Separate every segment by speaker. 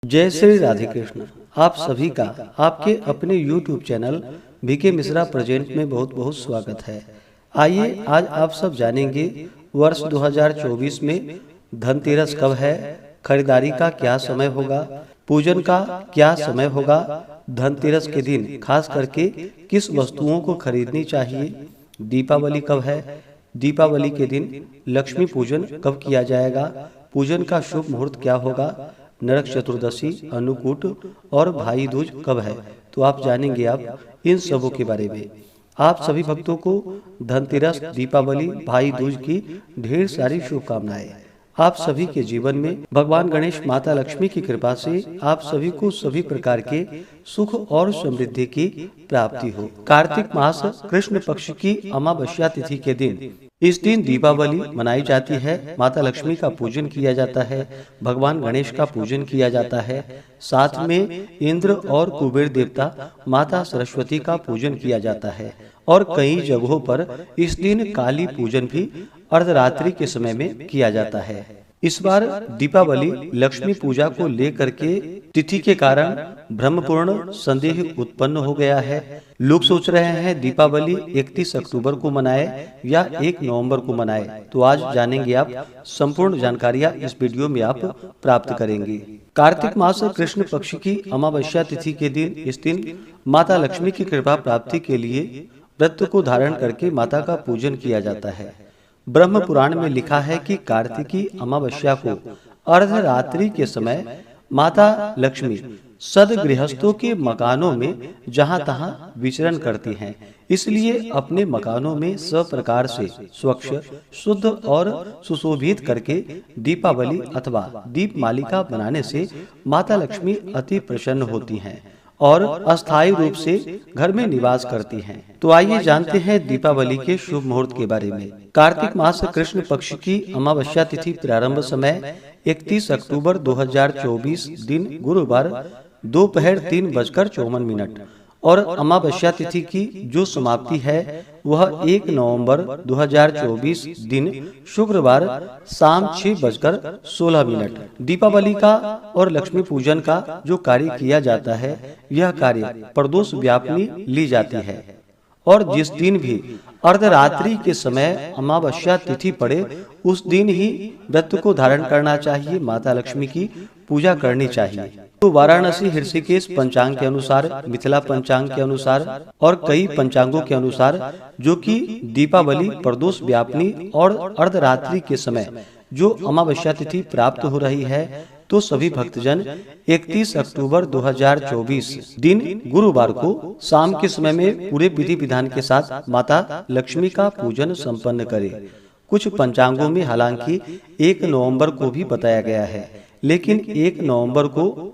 Speaker 1: जय श्री राधे कृष्ण। आप सभी का आपके अपने YouTube channel B K Mishra present में बहुत बहुत स्वागत है। आइए आज आप सब जानेंगे वर्ष 2024 में धनतेरस कब है, खरीदारी का क्या समय होगा, पूजन का क्या समय होगा, धनतेरस के दिन खास करके किस वस्तुओं को खरीदनी चाहिए, दीपावली कब है, दीपावली के दिन लक्ष्मी पूजन कब किया जाएगा, पूजन का शुभ मुहूर्त क्या होगा, नरक चतुर्दशी, अन्नकूट और भाई दूज कब है। तो आप जानेंगे आप इन सबों के बारे में। आप सभी भक्तों को धनतेरस, दीपावली, भाई दूज की ढेर सारी शुभकामनाएं। आप सभी के जीवन में भगवान गणेश, माता लक्ष्मी की कृपा से आप सभी को सभी प्रकार के सुख और समृद्धि की प्राप्ति हो। कार्तिक मास कृष्ण पक्ष की अमावस्या तिथि के दिन इस दिन दीपावली मनाई जाती है। माता लक्ष्मी का पूजन किया जाता है, भगवान गणेश का पूजन किया जाता है, साथ में इंद्र और कुबेर देवता, माता सरस्वती का पूजन किया जाता है और कई जगहों पर इस दिन काली पूजन भी अर्धरात्रि के समय में किया जाता है। इस बार दीपावली लक्ष्मी पूजा को लेकर के तिथि के कारण भ्रमपूर्ण संदेह उत्पन्न हो गया है। लोग सोच रहे हैं दीपावली 31 अक्टूबर को मनाए या 1 नवंबर को मनाए। तो आज जानेंगे आप, संपूर्ण जानकारियां इस वीडियो में आप प्राप्त करेंगे। कार्तिक मास कृष्ण पक्ष की अमावस्या तिथि के दिन इस दिन माता लक्ष्मी की कृपा प्राप्ति के लिए व्रत को धारण करके माता का पूजन किया जाता है। ब्रह्म पुराण में लिखा है कि कार्तिकी अमावस्या को अर्धरात्रि के समय माता लक्ष्मी सदगृहस्थों के मकानों में जहां तहां विचरण करती हैं, इसलिए अपने मकानों में सब प्रकार से स्वच्छ, शुद्ध और सुशोभित करके दीपावली अथवा दीपमालिका बनाने से माता लक्ष्मी अति प्रसन्न होती हैं और अस्थायी रूप से घर में निवास करती हैं। तो आइए जानते हैं दीपावली के शुभ मुहूर्त के बारे में। कार्तिक मास कृष्ण पक्ष की अमावस्या तिथि प्रारंभ समय 31 अक्टूबर 2024 दिन गुरुवार दोपहर 3:54 और अमावस्या तिथि की जो समाप्ति है वह 1 नवंबर 2024 दिन शुक्रवार शाम 6:16। दीपावली का और लक्ष्मी पूजन का जो कार्य किया जाता है, यह कार्य प्रदोष व्यापनी ली जाती है और जिस दिन भी अर्धरात्रि के समय अमावस्या तिथि पड़े उस दिन ही व्रत को धारण करना चाहिए, माता लक्ष्मी की पूजा करनी चाहिए। तो वाराणसी ऋषिकेश पंचांग के अनुसार, मिथिला पंचांग के अनुसार और कई पंचांगों के अनुसार जो कि दीपावली प्रदोष व्यापनी और अर्धरात्रि के समय जो अमावस्या तिथि प्राप्त हो रही है, तो सभी भक्तजन 31 अक्टूबर 2024 दिन गुरुवार को शाम के समय में पूरे विधि विधान के साथ माता लक्ष्मी का पूजन संपन्न करें। कुछ पंचांगों में हालांकि 1 नवंबर को भी बताया गया है, लेकिन 1 नवंबर को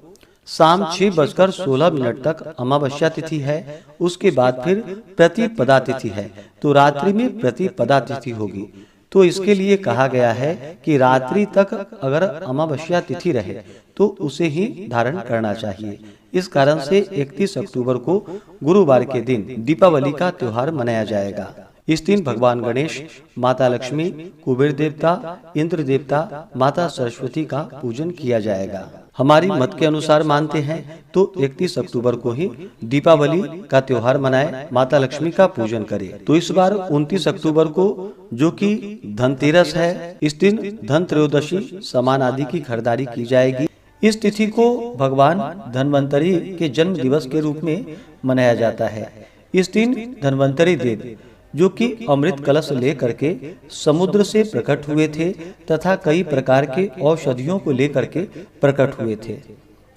Speaker 1: शाम 6:16 तक अमावस्या तिथि है। उसके बाद फिर प्रतिपदा तिथि है, तो रात्रि में प्रतिपदा तिथि होगी। तो इसके लिए कहा गया है कि रात्रि तक अगर अमावस्या तिथि रहे तो उसे ही धारण करना चाहिए। इस कारण से 31 अक्टूबर को गुरुवार के दिन दीपावली का त्योहार मनाया जाएगा। इस दिन भगवान गणेश, माता लक्ष्मी, कुबेर देवता, इंद्र देवता, माता सरस्वती का पूजन किया जाएगा। हमारी मत के अनुसार मानते हैं तो 31 अक्टूबर को ही दीपावली का त्योहार मनाए, माता लक्ष्मी का पूजन करें। तो इस बार 29 अक्टूबर को जो कि धनतेरस है, इस दिन धन त्रयोदशी सामान आदि की खरीदारी की जाएगी। इस तिथि को भगवान धन्वंतरी के जन्म दिवस के रूप में मनाया जाता है। इस दिन धन्वंतरी देव जो कि अमृत कलश लेकर के समुद्र से प्रकट हुए थे तथा कई प्रकार के औषधियों को लेकर के प्रकट हुए थे।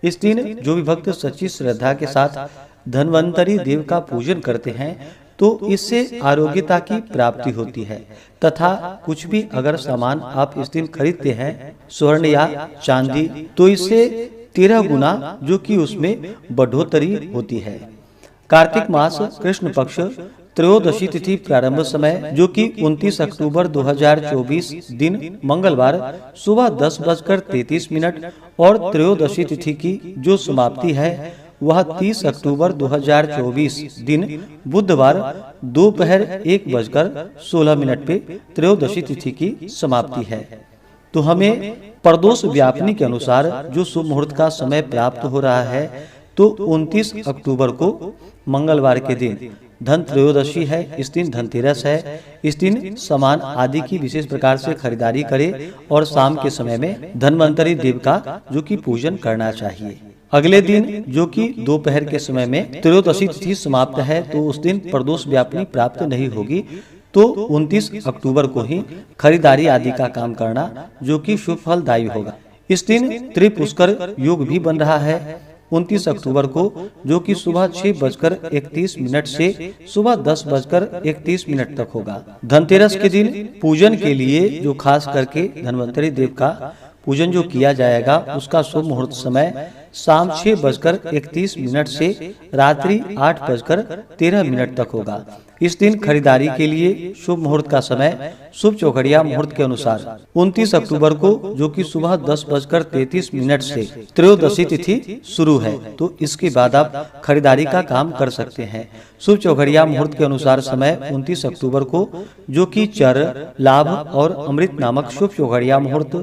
Speaker 1: इस दिन जो भी भक्त सच्ची श्रद्धा के साथ धन्वंतरी देव का पूजन करते हैं तो इससे आरोग्यता की प्राप्ति होती है तथा कुछ भी अगर सामान आप इस दिन खरीदते हैं, स्वर्ण या चांदी, तो इससे 13 गुना जो कि उसमें बढ़ोतरी होती है। कार्तिक मास कृष्ण पक्ष त्रयोदशी तिथि प्रारंभ समय जो कि 29 अक्टूबर 2024 दिन मंगलवार सुबह 10:33 और त्रयोदशी तिथि की जो समाप्ति है वह 30 अक्टूबर 2024 दिन बुधवार दोपहर 1:16 पे त्रयोदशी तिथि की समाप्ति है। तो हमें प्रदोष व्यापनी के अनुसार जो शुभ मुहूर्त का समय प्राप्त हो रहा है, तो 29 अक्टूबर को मंगलवार के दिन धन त्रयोदशी है। इस दिन धनतेरस है। इस दिन सामान आदि की विशेष प्रकार से खरीदारी करें और शाम के समय में धन्वंतरी देव का जो कि पूजन करना चाहिए। अगले दिन जो कि दोपहर के समय में त्रयोदशी तिथि समाप्त है, तो उस दिन प्रदोष व्यापनी प्राप्त नहीं होगी। तो 29 अक्टूबर को ही खरीदारी आदि का काम करना जो कि शुभ फलदायी होगा। इस दिन त्रिपुष्कर योग भी बन रहा है 29 अक्टूबर को, जो कि सुबह 6:31 से सुबह 10:31 तक होगा। धनतेरस के दिन पूजन के लिए जो खास करके धन्वंतरी देव का पूजन जो किया जाएगा, उसका शुभ मुहूर्त समय शाम 6:31 से रात्रि 8:13 तक होगा। इस दिन खरीदारी के लिए शुभ मुहूर्त का समय शुभ चौघड़िया मुहूर्त के अनुसार 29 अक्टूबर को जो कि सुबह 10:33 से त्रयोदशी तिथि शुरू है, तो इसके बाद आप खरीदारी का काम कर सकते हैं। शुभ चौघड़िया मुहूर्त के अनुसार समय 29 अक्टूबर को जो कि चर, लाभ और अमृत नामक शुभ चौघड़िया मुहूर्त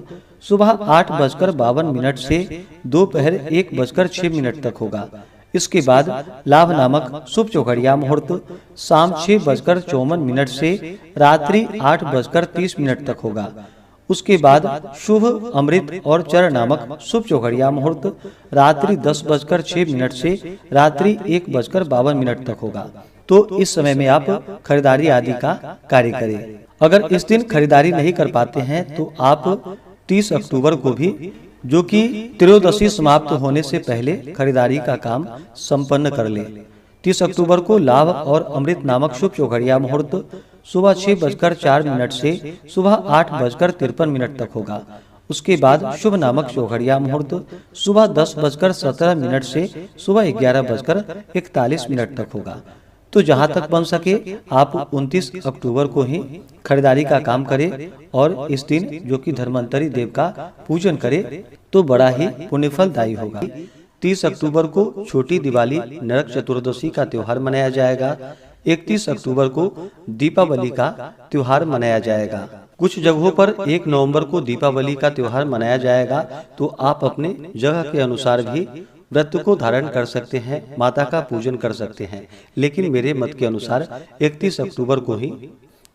Speaker 1: सुबह 8:52 से दोपहर 1:06 तक होगा। इसके बाद लाभ नामक शुभ चौघड़िया मुहूर्त शाम 6:54 से रात्रि 8:30 तक होगा। उसके बाद शुभ अमृत और चर नामक शुभ चौघड़िया मुहूर्त रात्रि 10:06 से रात्रि 1:52 तक होगा। तो इस समय में आप खरीदारी आदि का कार्य करें। अगर इस दिन खरीदारी नहीं कर पाते हैं, तो आप 30 अक्टूबर को भी जो कि त्रयोदशी समाप्त होने से पहले खरीदारी का काम संपन्न कर ले। 30 अक्टूबर को लाभ और अमृत नामक शुभ चौघड़िया मुहूर्त सुबह 6:04 से सुबह 8:53 तक होगा। उसके बाद शुभ नामक चौघड़िया मुहूर्त सुबह 10:17 से सुबह 11:41 तक होगा। तो जहां तक बन सके आप 29 अक्टूबर को ही खरीदारी का काम करें और इस दिन जो कि धन्वंतरी देव का पूजन करें, तो बड़ा ही पुण्यफलदायी होगा। 30 अक्टूबर को छोटी दिवाली नरक चतुर्दशी का त्योहार मनाया जाएगा। 31 अक्टूबर को दीपावली का त्योहार मनाया जाएगा। कुछ जगहों पर 1 नवंबर को दीपावली का त्योहार मनाया जाएगा, तो आप अपने जगह के अनुसार भी व्रत को धारण कर सकते हैं, माता का पूजन कर सकते हैं। लेकिन मेरे मत के अनुसार 31 अक्टूबर को ही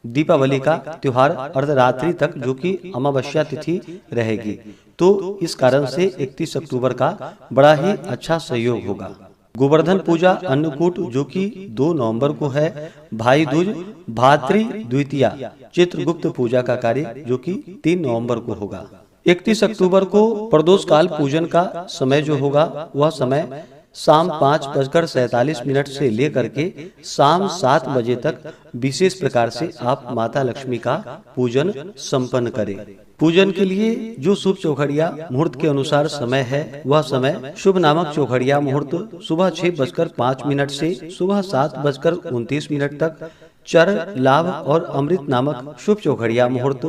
Speaker 1: दीपावली का त्योहार अर्धरात्रि तक जो कि अमावस्या तिथि रहेगी, तो इस कारण से 31 अक्टूबर का बड़ा ही अच्छा सहयोग होगा। गोवर्धन पूजा अन्नकूट जो कि 2 नवंबर को है। भाई दूज, भातृ द्वितीया, चित्रगुप्त पूजा का कार्य जो कि 3 नवंबर को होगा। 31 अक्टूबर को प्रदोष काल पूजन का समय जो होगा, वह समय शाम 5:47 से लेकर के शाम 7 बजे तक विशेष प्रकार से आप माता लक्ष्मी का पूजन संपन्न करें। पूजन के लिए जो शुभ चौघड़िया मुहूर्त के अनुसार समय है, वह समय शुभ नामक चौघड़िया मुहूर्त सुबह 6:05 से सुबह 7:29 तक, चर, लाभ और अमृत नामक शुभ चौघड़िया मुहूर्त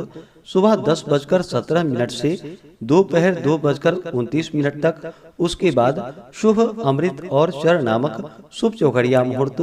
Speaker 1: सुबह 10:17 से दोपहर 2:29 तक। उसके बाद शुभ अमृत और चर नामक शुभ चौघड़िया मुहूर्त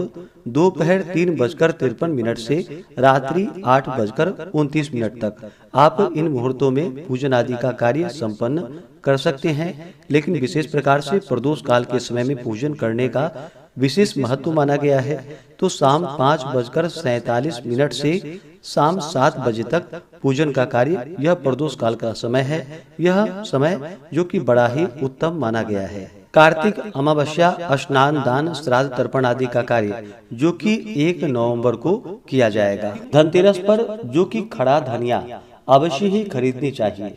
Speaker 1: दोपहर 3:53 से रात्रि 8:29 तक। आप इन मुहूर्तों में पूजन आदि का कार्य संपन्न कर सकते हैं, लेकिन विशेष प्रकार से प्रदोष काल के समय में पूजन करने का विशेष महत्व माना गया है। तो शाम 5:47 से शाम 7 बजे तक पूजन का कार्य यह प्रदोष काल का समय है। यह समय जो कि बड़ा ही उत्तम माना गया है। कार्तिक अमावस्या, स्नान, दान, श्राद्ध, तर्पण आदि का कार्य जो कि 1 नवंबर को किया जाएगा। धनतेरस पर जो कि खड़ा धनिया अवश्य ही खरीदनी चाहिए।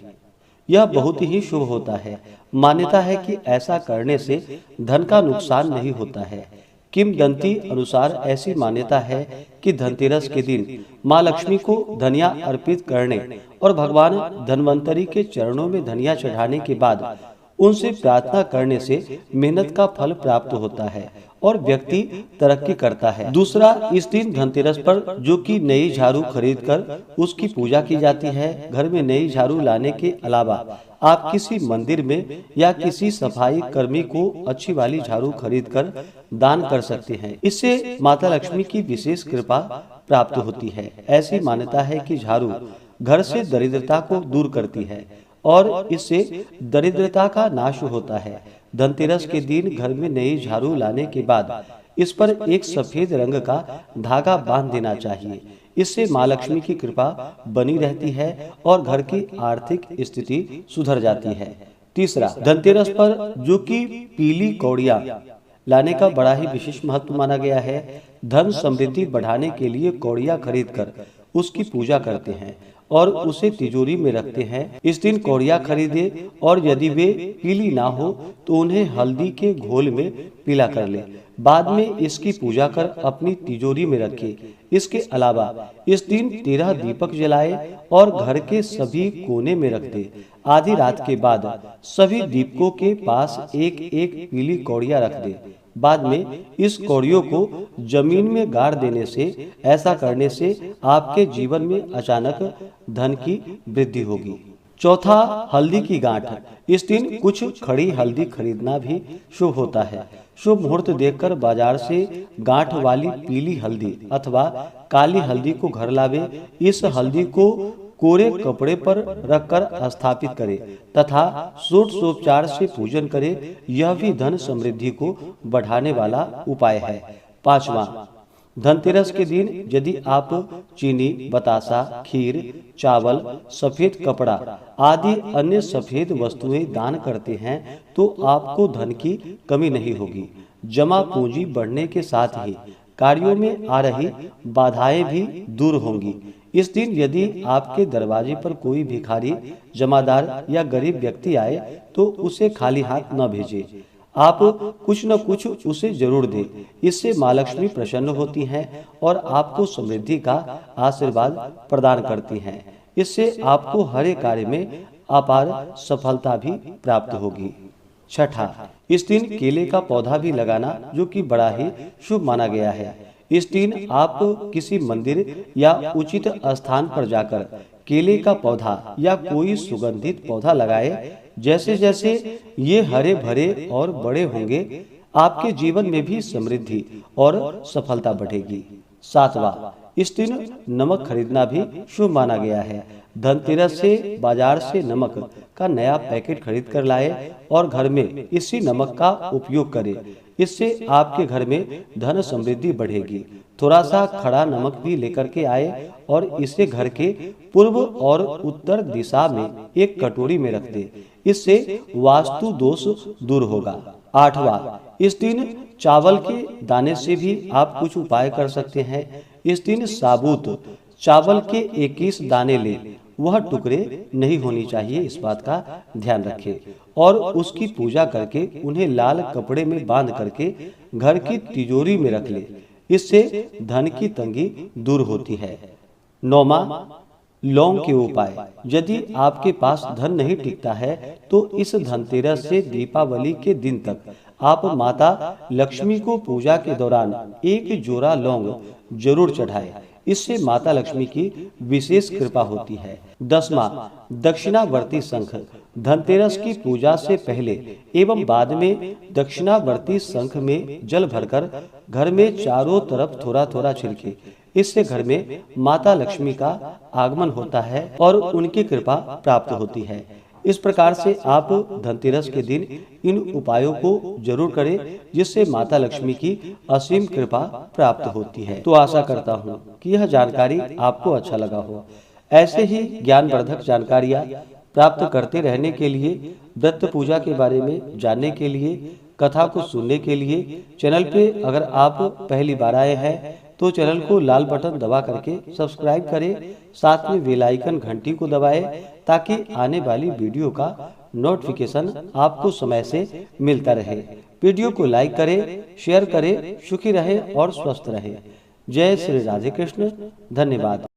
Speaker 1: यह बहुत ही शुभ होता है। मान्यता है कि ऐसा करने से धन का नुकसान नहीं होता है। किंवदंती अनुसार ऐसी मान्यता है कि धनतेरस के दिन माँ लक्ष्मी को धनिया अर्पित करने और भगवान धन्वंतरी के चरणों में धनिया चढ़ाने के बाद उनसे प्रार्थना करने से मेहनत का फल प्राप्त होता है और व्यक्ति तरक्की करता है। दूसरा, इस दिन धनतेरस पर जो कि नई झाड़ू खरीदकर उसकी पूजा की जाती है। घर में नई झाड़ू लाने के अलावा आप किसी मंदिर में या किसी सफाई कर्मी को अच्छी वाली झाड़ू खरीदकर दान कर सकते हैं। इससे माता लक्ष्मी की विशेष कृपा प्राप्त होती है। ऐसी मान्यता है कि झाड़ू घर से दरिद्रता को दूर करती है और इससे दरिद्रता का नाश होता है। धनतेरस के दिन घर में नई झाड़ू लाने के बाद इस पर एक सफेद रंग का धागा बांध देना चाहिए। इससे माँ लक्ष्मी की कृपा बनी रहती है और घर की आर्थिक स्थिति सुधर जाती है। तीसरा, धनतेरस पर जो कि पीली कौड़ियाँ लाने का बड़ा ही विशेष महत्व माना गया है। धन समृद्धि बढ़ाने के लिए कौड़ियाँ खरीदकर उसकी पूजा करते हैं और उसे तिजोरी में रखते हैं। इस दिन कौड़ियाँ खरीदे और यदि वे पीली ना हो तो उन्हें हल्दी के घोल में पीला कर ले। बाद में इसकी पूजा कर अपनी तिजोरी में रखे। इसके अलावा इस दिन 13 दीपक जलाए और घर के सभी कोने में रख दे। आधी रात के बाद सभी दीपकों के पास एक एक पीली कौड़ियाँ रख दे। बाद में इस कौड़ियों को जमीन में गाड़ देने से, ऐसा करने से आपके जीवन में अचानक धन की वृद्धि होगी। चौथा, हल्दी की गांठ। इस दिन कुछ खड़ी हल्दी खरीदना भी शुभ होता है। शुभ मुहूर्त देखकर बाजार से गांठ वाली पीली हल्दी अथवा काली हल्दी को घर लावे। इस हल्दी को कोरे कपड़े पर रखकर स्थापित करे तथा षोडशोपचार से पूजन करे। यह भी धन समृद्धि को बढ़ाने वाला उपाय है। पांचवा, धनतेरस के दिन यदि आप चीनी, बतासा, खीर, चावल, सफेद कपड़ा आदि अन्य सफेद वस्तुएं दान करते हैं तो आपको धन की कमी नहीं होगी। जमा पूंजी बढ़ने के साथ ही कार्यों में आ रही बाधाएं भी दूर होंगी। इस दिन यदि आपके दरवाजे पर कोई भिखारी, जमादार या गरीब व्यक्ति आए तो उसे खाली हाथ न भेजें। आप कुछ न कुछ उसे जरूर दें। इससे माँ लक्ष्मी प्रसन्न होती हैं और आपको समृद्धि का आशीर्वाद प्रदान करती हैं। इससे आपको हर एक कार्य में अपार सफलता भी प्राप्त होगी। छठा, इस दिन केले का पौधा भी लगाना जो कि बड़ा ही शुभ माना गया है। इस दिन आप किसी मंदिर या उचित स्थान पर जाकर केले का पौधा या कोई सुगंधित पौधा लगाए। जैसे जैसे ये हरे भरे और बड़े होंगे, आपके जीवन में भी समृद्धि और सफलता बढ़ेगी। सातवां, इस दिन नमक खरीदना भी शुभ माना गया है। धनतेरस से बाजार से नमक का नया पैकेट खरीद कर लाए और घर में इसी नमक का उपयोग करें। इससे आपके घर में धन समृद्धि बढ़ेगी। थोड़ा सा खड़ा नमक भी लेकर के आए और इसे घर के पूर्व और उत्तर दिशा में एक कटोरी में रख दे। इससे वास्तु दोष दूर होगा। आठवां, इस दिन चावल के दाने से भी आप कुछ उपाय कर सकते हैं। इस दिन साबुत चावल के 21 दाने ले, वह टुकड़े नहीं होनी चाहिए, इस बात का ध्यान रखें। और उसकी पूजा करके उन्हें लाल कपड़े में बांध करके घर की तिजोरी में रख ले। इससे धन की तंगी दूर होती है। नौवां, लौंग के उपाय। यदि आपके पास धन नहीं टिकता है तो इस धनतेरस से दीपावली के दिन तक आप माता लक्ष्मी को पूजा के दौरान एक जोड़ा लौंग जरूर चढ़ाएं। इससे माता लक्ष्मी की विशेष कृपा होती है। 10वां, दक्षिणावर्ती शंख। धनतेरस की पूजा से पहले एवं बाद में दक्षिणावर्ती शंख में जल भरकर घर में चारों तरफ थोड़ा थोड़ा छिड़के। इससे घर में माता लक्ष्मी का आगमन होता है और उनकी कृपा प्राप्त होती है। इस प्रकार से आप धनतेरस के दिन इन उपायों को जरूर करें, जिससे माता लक्ष्मी की असीम कृपा प्राप्त होती है। तो आशा करता हूँ कि यह जानकारी आपको अच्छा लगा हो। ऐसे ही ज्ञानवर्धक जानकारियाँ प्राप्त करते रहने के लिए, व्रत पूजा के बारे में जानने के लिए, कथा को सुनने के लिए चैनल पे अगर आप पहली बार आए हैं तो चैनल को लाल बटन दबा करके सब्सक्राइब करें। साथ में बेल आइकन घंटी को दबाएं ताकि आने वाली वीडियो का नोटिफिकेशन आपको समय से मिलता रहे। वीडियो को लाइक करें, शेयर करें। सुखी रहें और स्वस्थ रहें। जय श्री राधे कृष्ण। धन्यवाद।